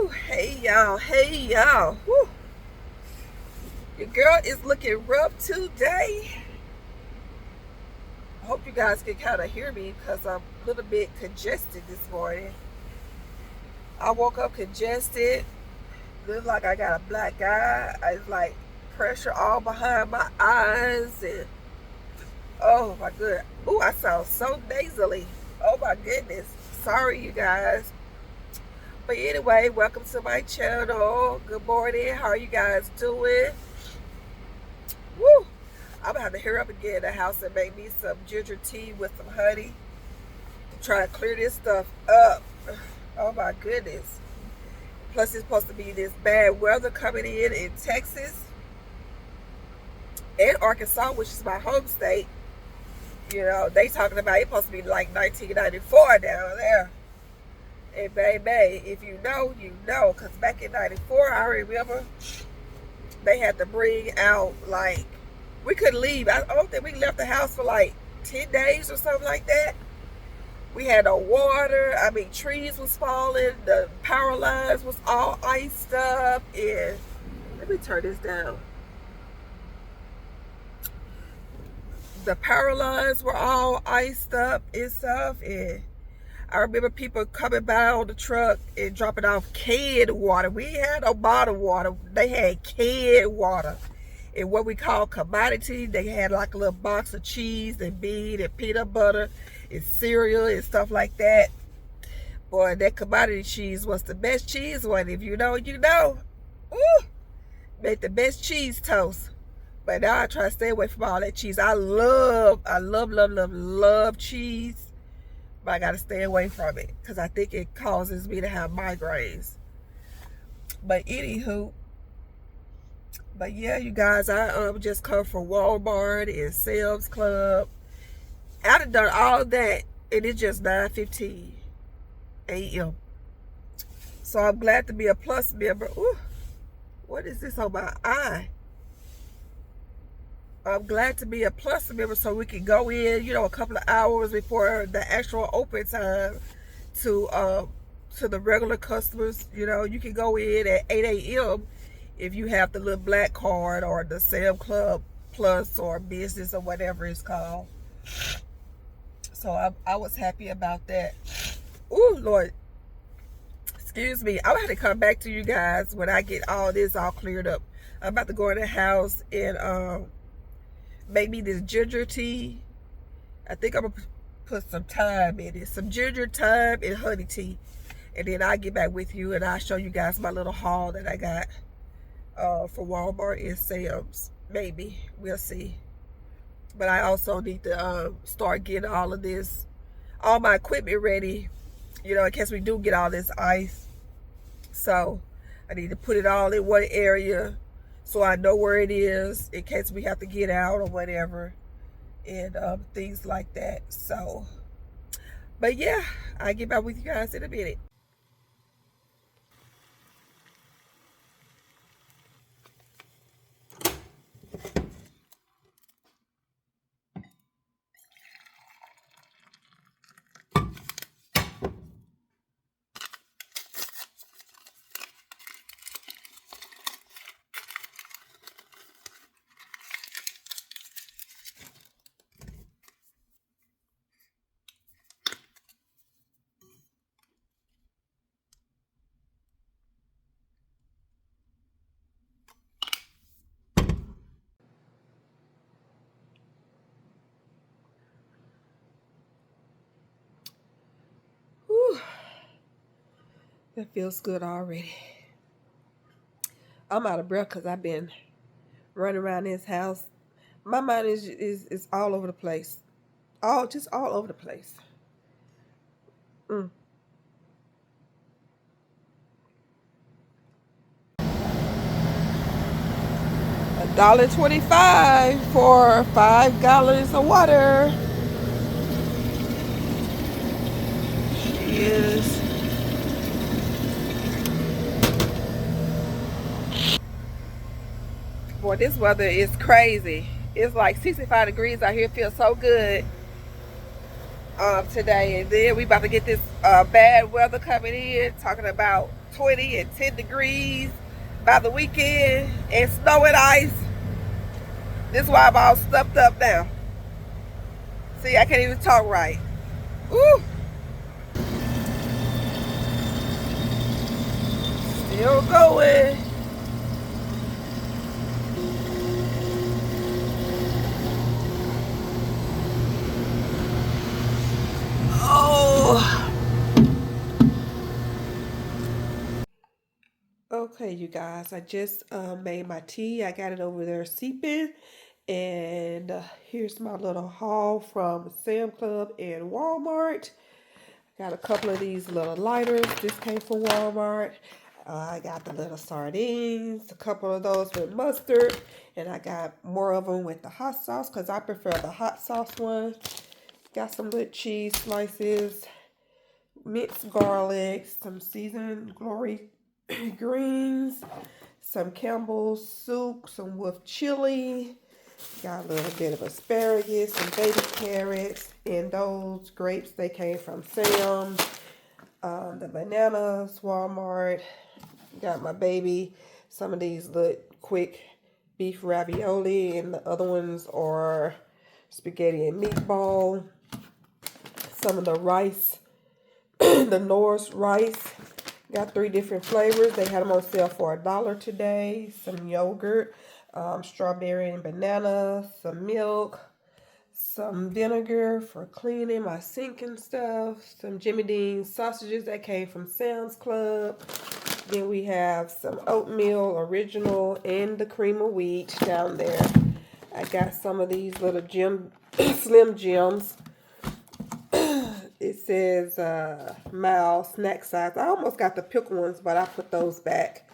Woo, hey y'all. Woo. Your girl is looking rough today. I hope you guys can kind of hear me because I'm a little bit congested this morning. I woke up congested. Looks like I got a black eye. It's like pressure all behind my eyes. And oh my good. Ooh, I sound so nasally. Oh my goodness. Sorry, you guys. But anyway, welcome to my channel. Good morning. How are you guys doing? Woo! I'm gonna have to hurry up and get in the house and make me some ginger tea with some honey to try to clear this stuff up. Oh my goodness. Plus it's supposed to be this bad weather coming in Texas and Arkansas, which is my home state. You know, they talking about it's supposed to be like 1994 down there. And baby, if you know, you know. Because back in 94, I remember they had to bring out, like, we couldn't leave. I don't think we left the house for like 10 days or something like that. We had no water. I mean, trees was falling. The power lines was all iced up. And let me turn this down. The power lines were all iced up and stuff. And I remember people coming by on the truck and dropping off canned water. We had no bottled water. They had canned water. And what we call commodity, they had like a little box of cheese and bean and peanut butter and cereal and stuff like that. Boy, that commodity cheese was the best cheese one. If you know, you know. Ooh, make the best cheese toast. But now I try to stay away from all that cheese. I love cheese. But I got to stay away from it because I think it causes me to have migraines. But anywho, but yeah, you guys, I just come from Walmart and Sam's Club. I done done all that, and it's just 9:15 a.m. So I'm glad to be a Plus member. Ooh, what is this on my eye? I'm glad to be a Plus member so we can go in, you know, a couple of hours before the actual open time to the regular customers. You know, you can go in at 8 a.m. if you have the little black card or the Sam Club Plus or business or whatever it's called. So I was happy about that. Ooh, Lord. Excuse me. I'm going to have to come back to you guys when I get all this all cleared up. I'm about to go in the house and make me this ginger tea. I think I'm going to put some thyme in it. Some ginger, thyme, and honey tea. And then I'll get back with you and I'll show you guys my little haul that I got for Walmart and Sam's. Maybe. We'll see. But I also need to start getting all of this, all my equipment ready, you know, in case we do get all this ice. So I need to put it all in one area so I know where it is in case we have to get out or whatever, and things like that. So, but yeah, I'll get back with you guys in a minute. Whew, that feels good already. I'm out of breath because I've been running around this house. My mind is all over the place. Just all over the place. Mm. $1.25 for 5 gallons of water. She is. Boy, this weather is crazy. It's like 65 degrees out here. It feels so good. today, and then we about to get this bad weather coming in, talking about 20 and 10 degrees by the weekend, and snow and ice. This is why I'm all stuffed up now. See, I can't even talk right. Woo! Still going. Oh. Okay, you guys, I just made my tea. I got it over there sipping. And here's my little haul from Sam Club and Walmart. Got a couple of these little lighters. This came from Walmart. I got the little sardines, a couple of those with mustard, and I got more of them with the hot sauce because I prefer the hot sauce one. Got some little cheese slices, minced garlic, some seasoned glory greens, some Campbell's soup, some with chili. Got a little bit of asparagus, some baby carrots, and those grapes, they came from Sam's. The bananas, Walmart. Got my baby some of these little quick beef ravioli, and the other ones are spaghetti and meatball. Some of the rice, the Norris rice. Got 3 different flavors. They had them on sale for $1 today. Some yogurt, strawberry and banana, some milk, some vinegar for cleaning my sink and stuff, some Jimmy Dean sausages that came from Sam's Club. Then we have some oatmeal original and the cream of wheat down there. I got some of these little Slim Jims. It says mild snack size. I almost got the pickle ones, but I put those back.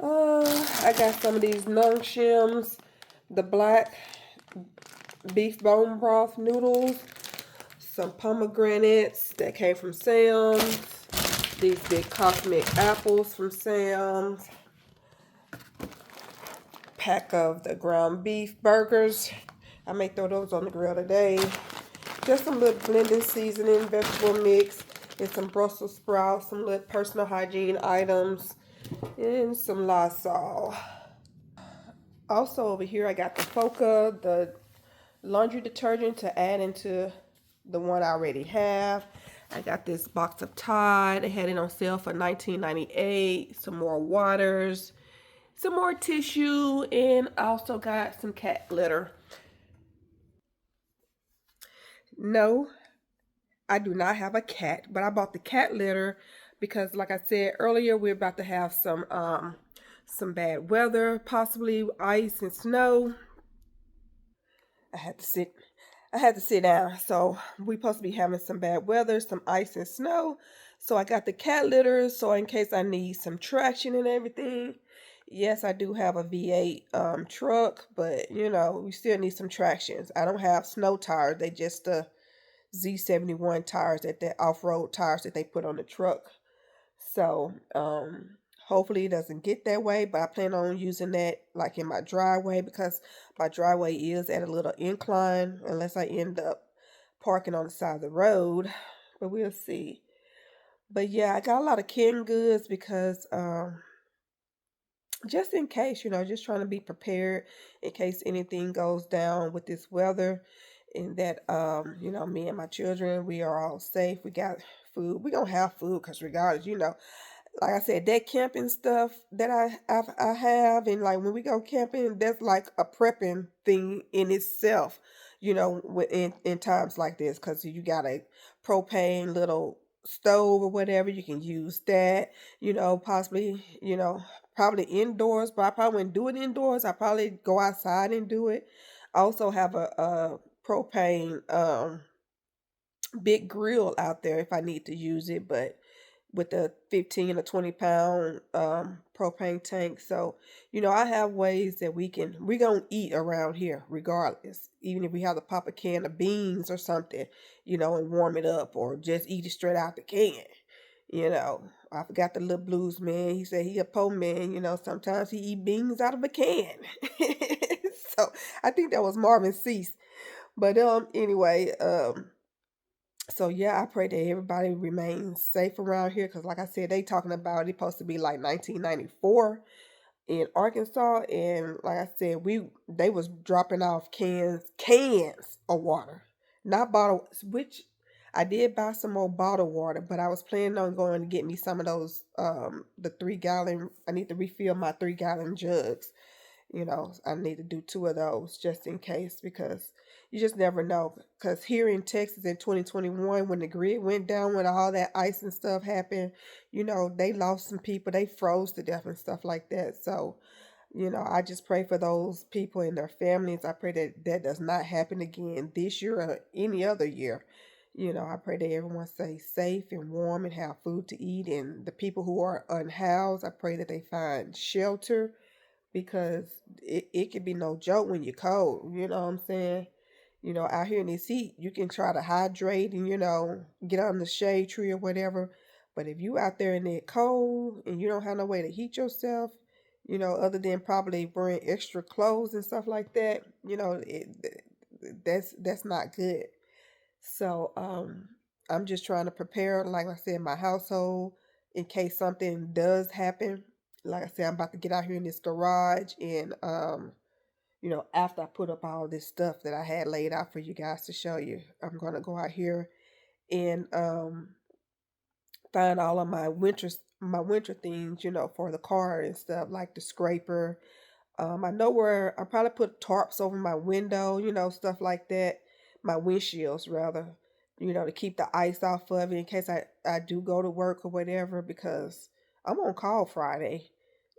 I got some of these Nung Shims, the black beef bone broth noodles, some pomegranates that came from Sam's, these big cosmic apples from Sam's, pack of the ground beef burgers. I may throw those on the grill today. Just some little blending seasoning, vegetable mix, and some Brussels sprouts, some little personal hygiene items, and some Lysol. Also over here I got the Foca, the laundry detergent to add into the one I already have. I got this box of Tide. They had it on sale for $19.98. Some more waters, some more tissue, and I also got some cat litter. No, I do not have a cat, but I bought the cat litter because, like I said earlier, we're about to have some bad weather, possibly ice and snow. I had to sit I had to sit down. So we supposed to be having some bad weather, some ice and snow. So I got the cat litter so in case I need some traction and everything. Yes, I do have a V8 truck, but you know, we still need some tractions. I don't have snow tires. They just Z71 tires, that the off-road tires that they put on the truck. So, hopefully it doesn't get that way, but I plan on using that like in my driveway because my driveway is at a little incline unless I end up parking on the side of the road. But we'll see. But yeah, I got a lot of canned goods because just in case, just trying to be prepared in case anything goes down with this weather and that me and my children, we are all safe. We got food. We gonna have food because regardless, like I said, that camping stuff that I have, and like when we go camping, that's like a prepping thing in itself, in times like this, because you got a propane little stove or whatever, you can use that, possibly, probably indoors, but I probably wouldn't do it indoors. I probably go outside and do it. I also have a propane big grill out there if I need to use it, but with a 15 or 20 pound propane tank. So, I have ways that we gonna eat around here regardless. Even if we have to pop a can of beans or something, and warm it up or just eat it straight out the can. You know, I forgot the little blues man. He said he a po man, sometimes he eat beans out of a can. So I think that was Marvin Cease. But anyway, So yeah, I pray that everybody remains safe around here because, like I said, they talking about it supposed to be like 1994 in Arkansas, and like I said, they was dropping off cans of water, not bottle. Which I did buy some more bottled water, but I was planning on going to get me some of those the 3 gallon. I need to refill my 3 gallon jugs. I need to do two of those just in case because you just never know. Because here in Texas in 2021, when the grid went down, when all that ice and stuff happened, they lost some people, they froze to death and stuff like that. So, I just pray for those people and their families. I pray that that does not happen again this year or any other year. I pray that everyone stays safe and warm and have food to eat. And the people who are unhoused, I pray that they find shelter because it can be no joke when you're cold. You know what I'm saying? Out here in this heat, you can try to hydrate and, get on the shade tree or whatever. But if you out there in that cold and you don't have no way to heat yourself, other than probably wearing extra clothes and stuff like that, that's not good. So I'm just trying to prepare, like I said, my household in case something does happen. Like I said, I'm about to get out here in this garage and after I put up all this stuff that I had laid out for you guys to show you, I'm gonna go out here and find all of my winter things, for the car and stuff, like the scraper. I know where I probably put tarps over my window, stuff like that. My windshields, rather, to keep the ice off of it in case I do go to work or whatever, because I'm on call Friday.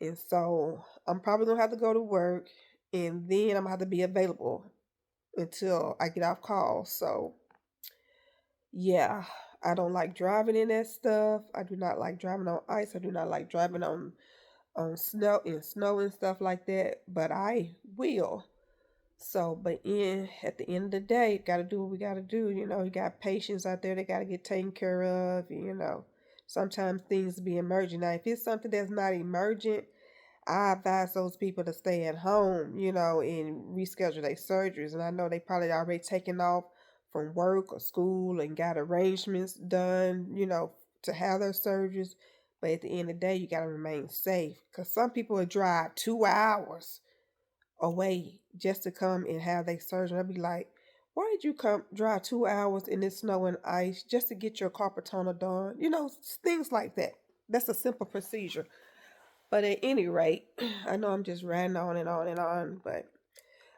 And so I'm probably going to have to go to work and then I'm going to have to be available until I get off call. So, yeah, I don't like driving in that stuff. I do not like driving on ice. I do not like driving on snow and stuff like that, but I will. So, but at the end of the day, gotta do what we gotta do. You got patients out there that gotta get taken care of. Sometimes things be emergent. Now, if it's something that's not emergent, I advise those people to stay at home, and reschedule their surgeries. And I know they probably already taken off from work or school and got arrangements done, to have their surgeries. But at the end of the day, you got to remain safe because some people will drive 2 hours away just to come and have their surgery. I'll be like, why did you come drive 2 hours in this snow and ice just to get your carpal tunnel done? Things like that. That's a simple procedure. But at any rate, I know I'm just ranting on and on and on, but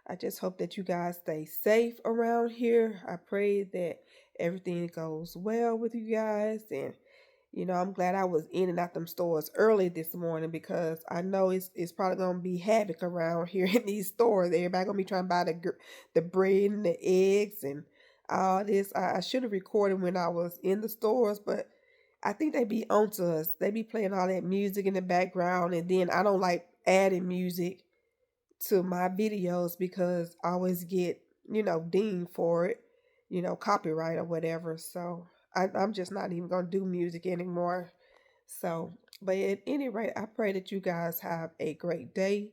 I just hope that you guys stay safe around here. I pray that everything goes well with you guys. And, I'm glad I was in and out them stores early this morning because I know it's probably going to be havoc around here in these stores. Everybody going to be trying to buy the bread and the eggs and all this. I should have recorded when I was in the stores, but I think they be onto us. They be playing all that music in the background, and then I don't like adding music to my videos because I always get, dinged for it, copyright or whatever. So I'm just not even gonna do music anymore. So, but at any rate, I pray that you guys have a great day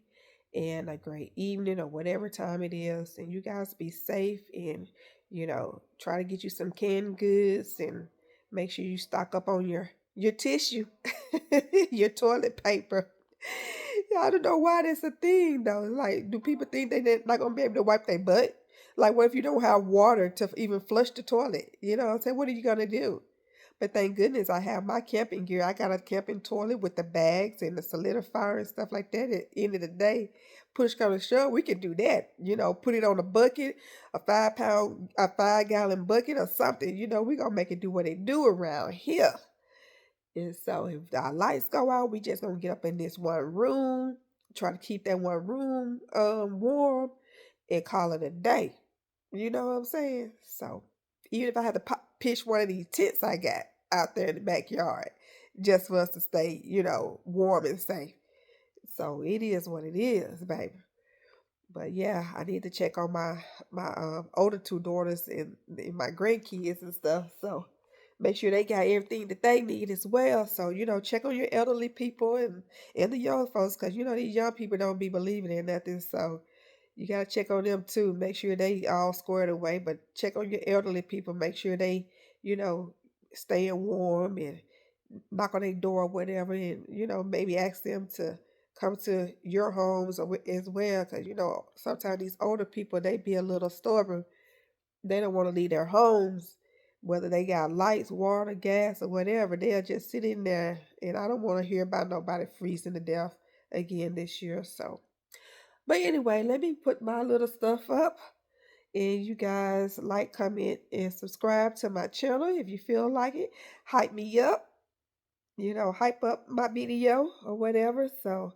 and a great evening or whatever time it is, and you guys be safe and try to get you some canned goods and make sure you stock up on your tissue, your toilet paper. Yeah, I don't know why that's a thing though. Like, do people think they're not gonna be able to wipe their butt? Like, what if you don't have water to even flush the toilet? You know what I'm saying? What are you gonna do? But thank goodness I have my camping gear. I got a camping toilet with the bags and the solidifier and stuff like that. At the end of the day, push come to shove, we can do that. Put it on a bucket, a 5 gallon bucket or something. We gonna make it do what it do around here. And so if our lights go out, we just gonna get up in this one room, try to keep that one room warm, and call it a day. You know what I'm saying? So even if I had to pitch one of these tents I got out there in the backyard, just for us to stay, warm and safe. So it is what it is, baby. But yeah, I need to check on my older two daughters and my grandkids and stuff. So make sure they got everything that they need as well. So check on your elderly people and the young folks, because these young people don't be believing in nothing. So you gotta check on them too. Make sure they all squared away. But check on your elderly people. Make sure they you know, staying warm and knock on their door or whatever, and maybe ask them to come to your homes or as well, because sometimes these older people, they be a little stubborn. They don't want to leave their homes, whether they got lights, water, gas, or whatever. They'll just sit in there, and I don't want to hear about nobody freezing to death again this year. So, but anyway, let me put my little stuff up. And you guys like, comment, and subscribe to my channel if you feel like it. Hype me up, hype up my video or whatever. So,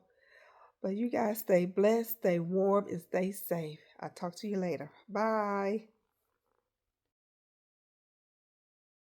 but you guys stay blessed, stay warm, and stay safe. I'll talk to you later. Bye.